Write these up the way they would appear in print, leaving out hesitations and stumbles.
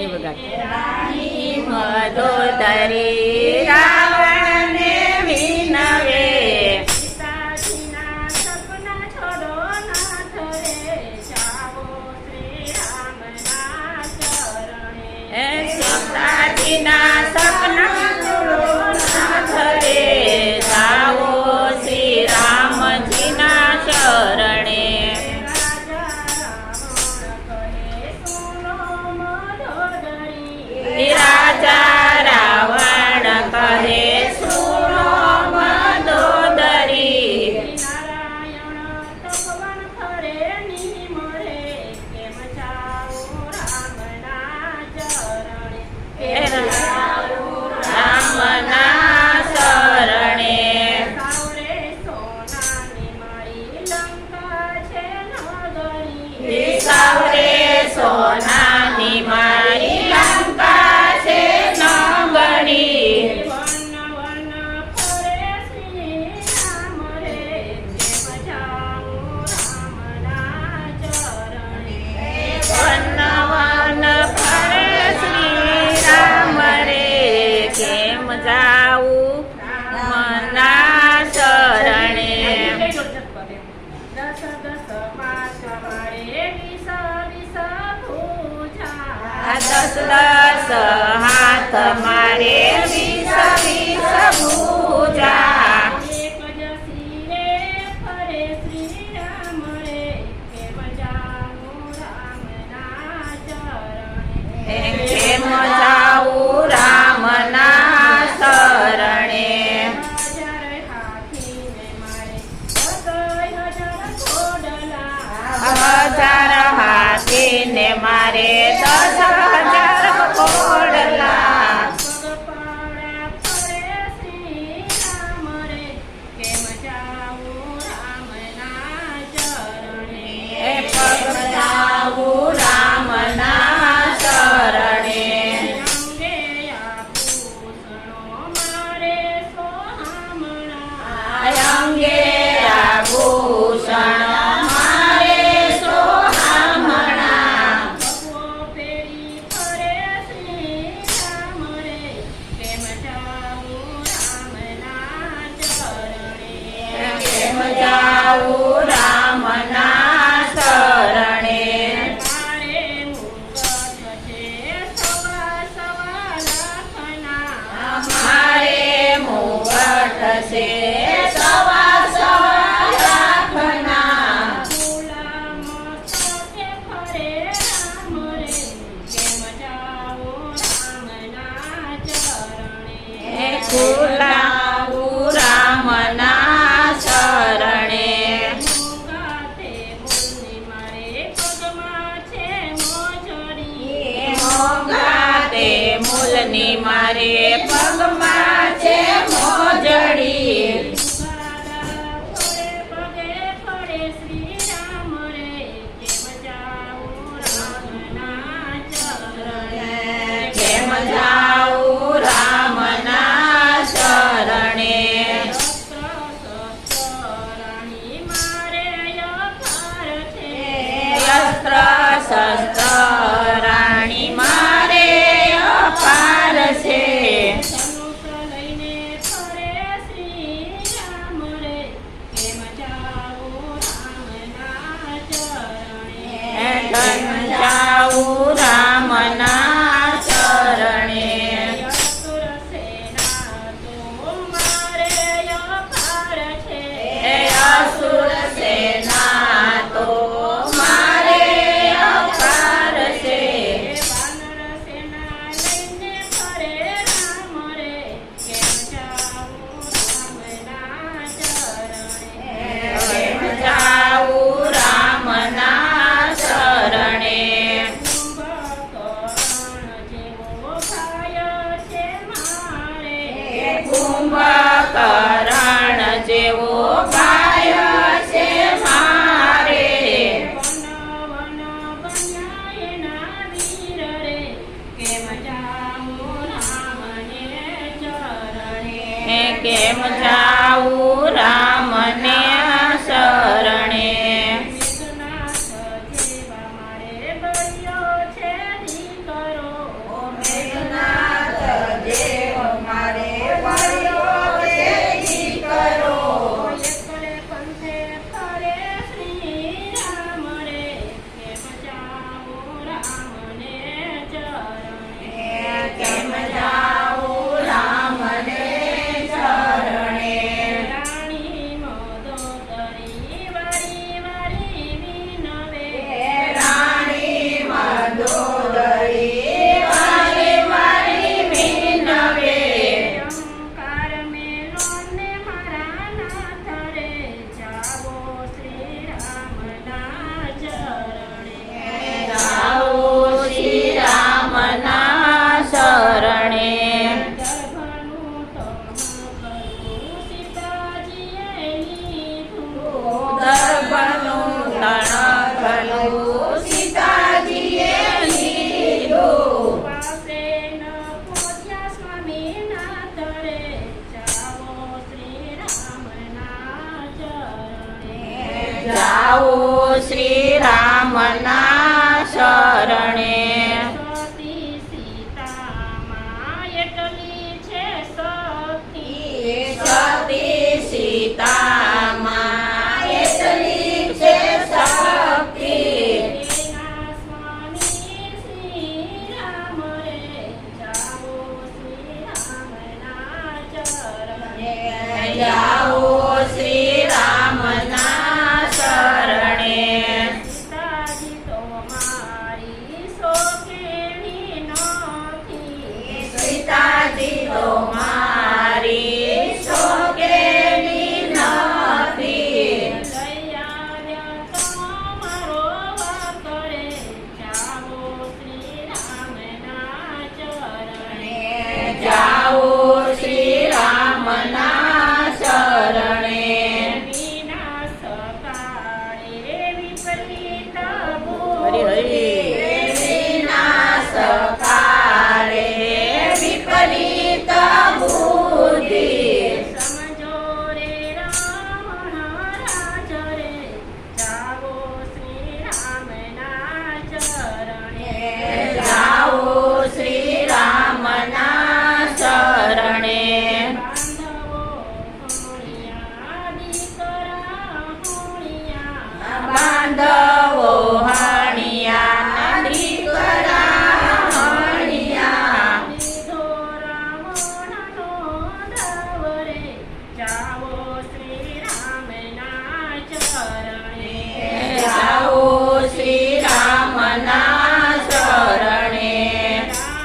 રાણી વગર મદોદરી રાવણને વિનવે સીતાજીના સપના છોડો નાથ રે જાવો શ્રી રામના ચરણે સીતાજીના સપના છોડો નાથ રે જાવો શ્રી રામજીના ચરણે રાજા રાવણ કહે સુનો મદોદરી નારાયણ તપવન ફરે નિમરે કેમ જાઉં રામના ચરણે રામના શરણે સાવરે સોનાની મારી લંકા છે નગરી સાવરે સોનાની મારી લંકા છે નગરી વન વન ફરે શ્રી રામ રે કેમ જાઉં રામના ચરણે વન વન ફરે શ્રી રામ રે કેમ જાવું મના શરણે દસ દસ માસ મારે વિસ વિસ ભૂજા દસ દસ હાથ મારે વિસ વિસ ભૂજા એક જ શિરે ફરે શ્રી રામ રે કેમ જાઉં રામના ચરણે કેમ જાવું રામના શરણે હજાર હાથીને મારે હજાર ઘોડલા હજાર હાથીને મારે 10,000 ઘોડલા પગપાળા ફરે શ્રી રામ રે કેમ જાઉં રામના ચરણે પગ જાવું રામના શરણે અંગે આભૂષણો મારે સોહામણા અંગે આભૂષણ મારે સોહામણા ભગવો ફેરી ફરે શ્રી રામ રે કેમ જાઉં રામના ચરણે કેમ જાવું રામના શરણે મારે મુગટ છે સવા સવા લાખના મારે મુગટ છે સવા સવા લાખના ફૂલા મસ્તકે ફરે રામ રે કેમ જાઉં રામના ચરણે ખુલાવું રામના શરણે મુગાતે મૂલની મારે પગમાં છે મોજડી મોંઘાતે મૂલની મારે પગમાં છે મોજડી મુગાડા ફરે પગે ફરે શ્રી રામ રે કેમ જાઉં રામના ચરણે કેમ જાવું રામના શરણે રાણી મારે અપાર છે શસ્ત્ર શસ્ત્ર રાણી મારે અપાર છે ધનુષ લઈને ફરે શ્રી રામ રે કેમ જાઉં રામના ચરણે જાવું રામના શરણે રામના શરણે સતી સીતામાં એટલી છે શક્તિ સતી સીતામાં એટલી છે શક્તિ એના સ્વામી શ્રી રામ રે જાઓ શ્રી રામના ચરણે જાઓ શ્રી રામના શરણે સીતાજી તો મારી સોકેણી નથી સીતાજી તો મારી શોકેની નથી લઈ આવ્યા તમારો વાકરે જાઓ શ્રી રામના ચરણે જાઓ શ્રી રામના શરણે વિનાશ કાળે વિપરીત હરી હરી વિનાશ કાળે વિપરીત બુદ્ધિ સમજો રે રાવણ રાજ રે જાઓ શ્રી રામના ચરણે જાઓ શ્રી રામના શરણે બાંધવો હોણિયા દીકરા હોણિયા બાંધવો હાણિયા દીકરા હાણિયા લીધો રાવણનો દાવ રે જાઓ શ્રી રામના ચરણે જાઓ શ્રી રામના શરણે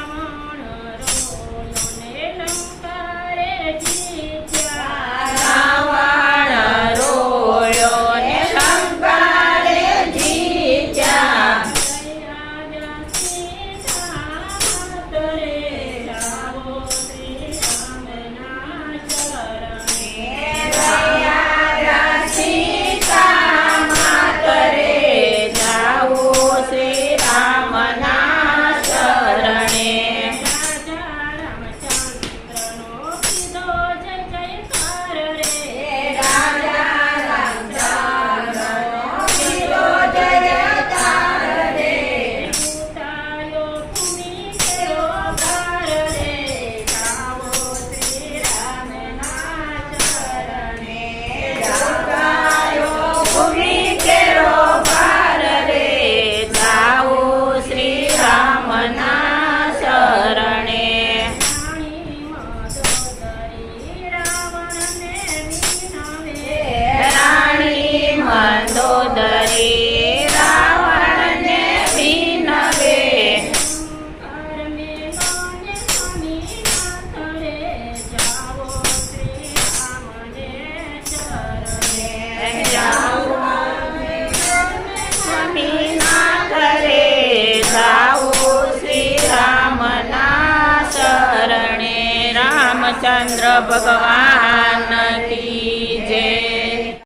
રાવણ રોયો ને લંકારે જીત્યા રાવણ રોયો ને લંકારે જીત્યા લઈ આવ્યા સીતા રે જાઓ શ્રી રામના ચરણે દયા સીતા માતરે જાઓ શ્રી રામના શરણે રાજા રામચંદ્રનો કીધો જય જયકાર રે રાજા રામચંદ્રનો કીધો જય જયકાર રે ઉતાર્યો ભૂમિ કેરો ભાર રે જાઓ શ્રી રામના ચરણે જગાયો ભૂમિ કેરો ભાર રે જાઓ શ્રી રામના શરણે રાણી મદોદરી રાવણને વિનવે રાણી મંદોદરી રાવણને વિનવે કરમેલોને સ્વામીનાથ રે જાઓ શ્રી રામને ચરણે જાઓ સ્વામીનાથ રે જાઓ શ્રી રામના શરણે રામચંદ્ર ભગવાન કી